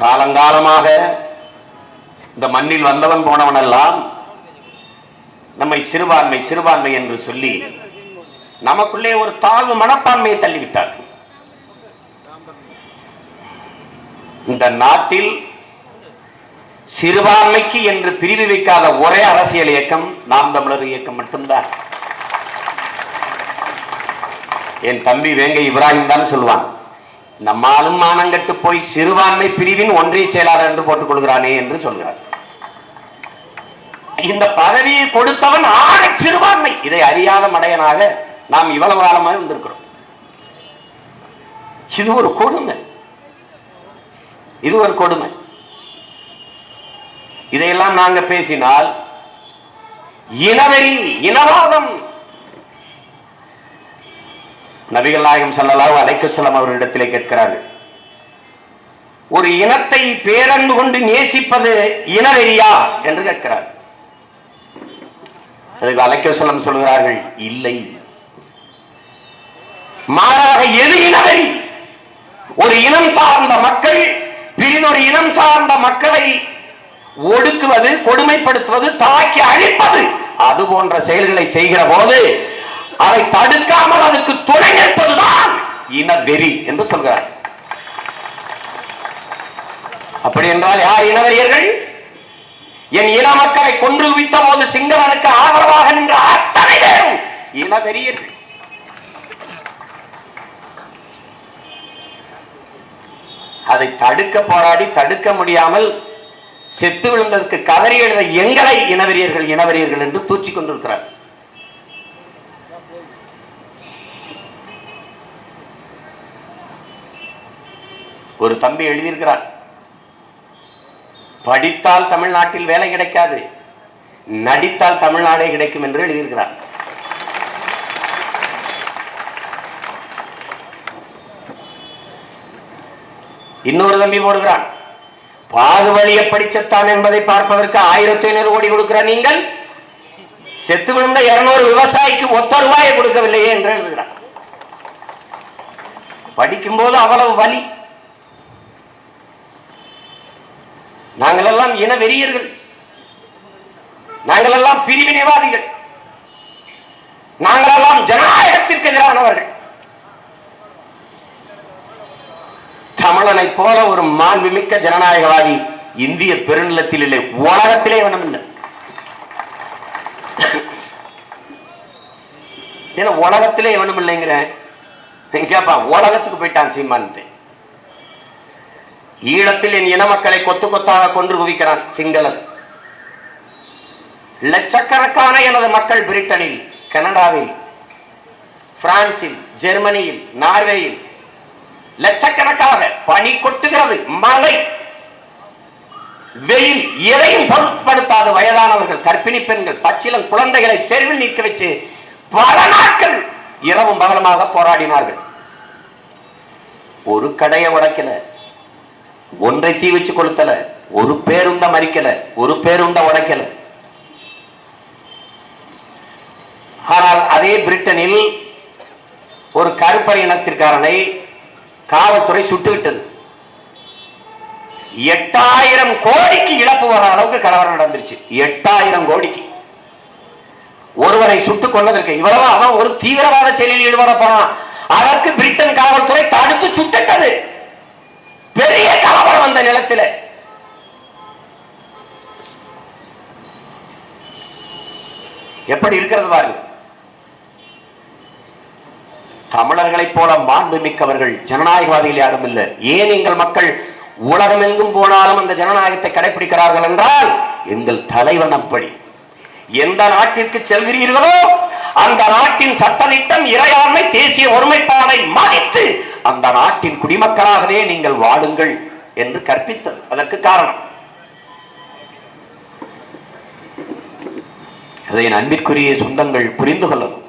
காலங்காலமாக இந்த மண்ணில் வந்தவன் போனவன் எல்லாம் நம்மை சிறுபான்மை சிறுபான்மை என்று சொல்லி நமக்குள்ளே ஒரு தாழ்வு மனப்பான்மையை தள்ளிவிட்டார். இந்த நாட்டில் சிறுபான்மைக்கு என்று பிரிவு வைக்காத ஒரே அரசியல் இயக்கம் நாம் தமிழர் இயக்கம் மட்டும்தான். என் தம்பி வேங்கை இப்ராஹிம் தான் சொல்லுவான், நம்மாலும் மானங்கட்டு போய் சிறுபான்மை பிரிவின் ஒன்றிய செயலாளர் என்று போட்டுக் கொள்கிறானே என்று சொல்கிறார். இந்த பதவியை கொடுத்தவன் ஆக சிறுபான்மை. இதை அறியாத மடையனாக நாம் இவ்வளவு காலமாக இருந்திருக்கிறோம். இது ஒரு கொடுமை, இது ஒரு கொடுமை. இதையெல்லாம் நாங்க பேசினால் இனவெறி இனவாதம். நபிகள் நாயகம் ஸல்லல்லாஹு அலைஹி வஸல்லம் அவர்களிடத்திலே கேட்கிறார்கள், ஒரு இனத்தை பேரன்பு கொண்டு நேசிப்பது இனவெறியா என்று கேட்கிறார். அதுக்கு அலைஹி வஸல்லம் சொல்கிறார்கள், இல்லை, மாறாக எது இனவெறி? ஒரு இனம் சார்ந்த மக்கள் பிரிதொரு இனம் சார்ந்த மக்களை ஒடுக்குவது, கொடுமைப்படுத்துவது, தாக்கி அழிப்பது, அது போன்ற செயல்களை செய்கிற போது அதை தடுக்காமல் அதுக்கு துணை நிற்பதுதான் இனவெறி என்று சொல்கிறார். அப்படி என்றால் யார் இனவெறியர்கள்? என் இன மக்களை கொன்று குவித்த போது சிங்களனுக்கு ஆதரவாக நின்ற அத்தனை பேரும் இனவெறியர்கள். அதை தடுக்க போராடி தடுக்க முடியாமல் செத்து விழுந்ததற்கு கதறி எழுத எங்களை இனவெறியர்கள் இனவெறியர்கள் என்று தூற்றிக் கொண்டிருக்கிறார். ஒரு தம்பி எழுதியிருக்கிறார், படித்தால் தமிழ்நாட்டில் வேலை கிடைக்காது, நடித்தால் தமிழ்நாடே கிடைக்கும் என்று எழுதியிருக்கிறார். இன்னொரு தம்பி போடுகிறான், பாகுவழி எப்படி செத்தான் என்பதை பார்ப்பதற்கு 1500 கோடி கொடுக்கிற நீங்கள் செத்து விழுந்த 200 விவசாயிக்கு ஒத்த ரூபாயை கொடுக்கவில்லையே என்று எழுதுகிறார். படிக்கும் போது அவ்வளவு வலி. நாங்கள் எல்லாம் இன வெறியர்கள், நாங்கள் எல்லாம் பிரிவினைவாதிகள், நாங்கள் எல்லாம் ஜனநாயகத்திற்கு எதிரானவர்கள். தமிழனை போல ஒரு மாண்புமிக்க ஜனநாயகவாதி இந்திய பெருநிலத்தில் இல்லை, உலகத்திலே வேணும் இல்லை. உலகத்திலே வேணும் இல்லைங்கிற கேப்பா, உலகத்துக்கு போயிட்டான் சீமான். ஈழத்தில் என் இன மக்களை கொத்து கொத்தாக கொன்று குவிக்கிறான் சிங்களன். லட்சக்கணக்கான எனது மக்கள் பிரிட்டனில், கனடாவில், பிரான்சில், ஜெர்மனியில், நார்வேயில் லட்சக்கணக்காக பனி கொட்டுகிறது, மழை, வெயில், எதையும் பொருட்படுத்தாத வயதானவர்கள், கர்ப்பிணி பெண்கள், பச்சிளம் குழந்தைகளை தெருவில் நிற்க வச்சு பல நாட்கள் இரவும் பகலமாக போராடினார்கள். ஒரு கடையை உடைக்கல, ஒன்றை தீ வச்சு கொளுத்தல, ஒரு பேருந்த மறிக்கல, ஒரு பேருந்த உடைக்கல. ஆனால் அதே பிரிட்டனில் ஒரு கருப்பர் இனத்திற்காரனை காவல்துறை சுட்டுவிட்டது. 8000 கோடிக்கு இழப்பு வர அளவுக்கு கலவரம் நடந்துருச்சு. 8000 கோடிக்கு ஒருவரை சுட்டுக் கொண்டதற்கு. இவ்வளவு அவன் ஒரு தீவிரவாத செயலில் ஈடுபட போனான், அதற்கு பிரிட்டன் காவல்துறை தடுத்து சுட்டுட்டது. பெரிய கலவரம் அந்த நிலத்தில். எப்படி இருக்கிறது பாருங்க. தமிழர்களைப் போல மாண்பு மிக்கவர்கள் ஜனநாயகவாதிகள் யாரும் இல்லை. ஏன் எங்கள் மக்கள் உலகம் எங்கும் போனாலும் அந்த ஜனநாயகத்தை கடைபிடிக்கிறார்கள் என்றால் எங்கள் தலைவன் அப்படி. எந்த நாட்டிற்கு செல்கிறீர்களோ அந்த நாட்டின் சட்டத்திட்டம், இறையாண்மை, தேசிய ஒருமைப்பாடை மதித்து அந்த நாட்டின் குடிமக்களாகவே நீங்கள் வாழுங்கள் என்று கற்பித்தது அதற்கு காரணம். அதை அன்பிற்குரிய சொந்தங்கள் புரிந்து கொள்ளணும்.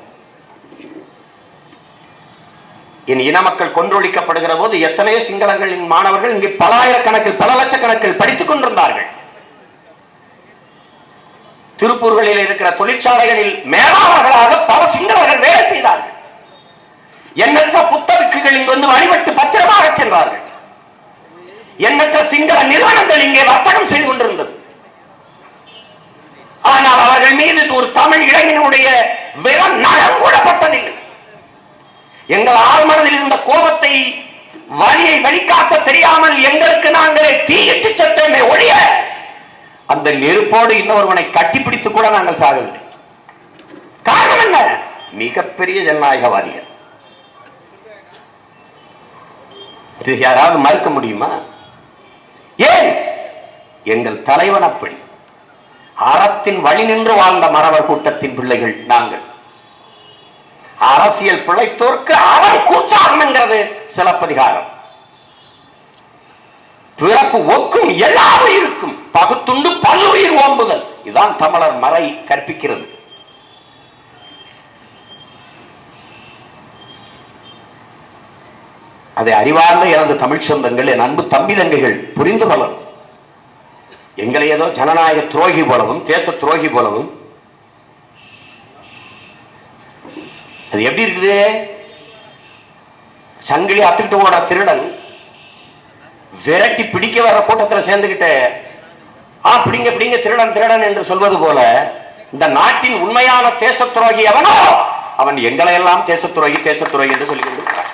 என் இன மக்கள் கொன்றொழிக்கப்படுகிற போது எத்தனையோ சிங்களர்களின் மாணவர்கள் இங்கே பல ஆயிரக்கணக்கில் பல லட்சக்கணக்கில் படித்துக் கொண்டிருந்தார்கள். திருப்பூர்களில் இருக்கிற தொழிற்சாலைகளில் மேலாளர்களாக பல சிங்களர்கள் வேலை செய்தார்கள். எண்ணற்ற புத்தகங்கள் இங்கு வந்து வழிபட்டு பத்திரமாக சென்றார்கள். எண்ணற்ற சிங்கள நிறுவனங்கள் இங்கே வர்த்தகம் செய்து கொண்டிருந்தது. ஆனால் அவர்கள் மீது ஒரு தமிழ் இளைஞனுடைய விரல் நகம் கூடப்பட்டதில்லை. எங்கள் ஆழ்மனதில் இருந்த கோபத்தை, வலியை வெளிக்காட்ட தெரியாமல் எங்களுக்கு நாங்களே தீயிட்டு செத்தோமே ஒழிய அந்த நெருப்போடு இன்னொருவனை கட்டிப்பிடித்து கூட நாங்கள் சாகவில்லை. காரணம் என்ன? மிகப்பெரிய ஜனநாயகவாதிகள். இது யாராவது மறுக்க முடியுமா? ஏன்? எங்கள் தலைவன் அப்படி. அறத்தின் வழி நின்று வாழ்ந்த மறவர் கூட்டத்தின் பிள்ளைகள் நாங்கள். அரசியல் பிழைத்தோர்க்கு அறம் கூற்றாகும் என்கிறது சிலப்பதிகாரம். பிறப்பு ஒக்கும் எல்லா உயிருக்கும் பகுத்துண்டு பல்லுயிர் ஓம்புதல், இதுதான் தமிழர் மறை கற்பிக்கிறது. அதை அறிவார்ந்த எனது தமிழ் சொந்தங்கள், என் அன்பு தம்பி தங்கைகள் புரிந்து கொள்ளணும். எங்களை ஏதோ ஜனநாயக துரோகி போலவும் தேச துரோகி போலவும் அது எப்படி இருக்குது? சங்கிலி அத்துக்கிட்டு ஓட திருடன் விரட்டி பிடிக்க வர கூட்டத்தில் சேர்ந்துகிட்டு பிடிங்க பிடிங்க திருடன் திருடன் என்று சொல்வது போல இந்த நாட்டின் உண்மையான தேச துரோகி எவனோ அவன் எங்களை எல்லாம் தேச துரோகி என்று சொல்லிக் கொண்டிருக்கிறான்.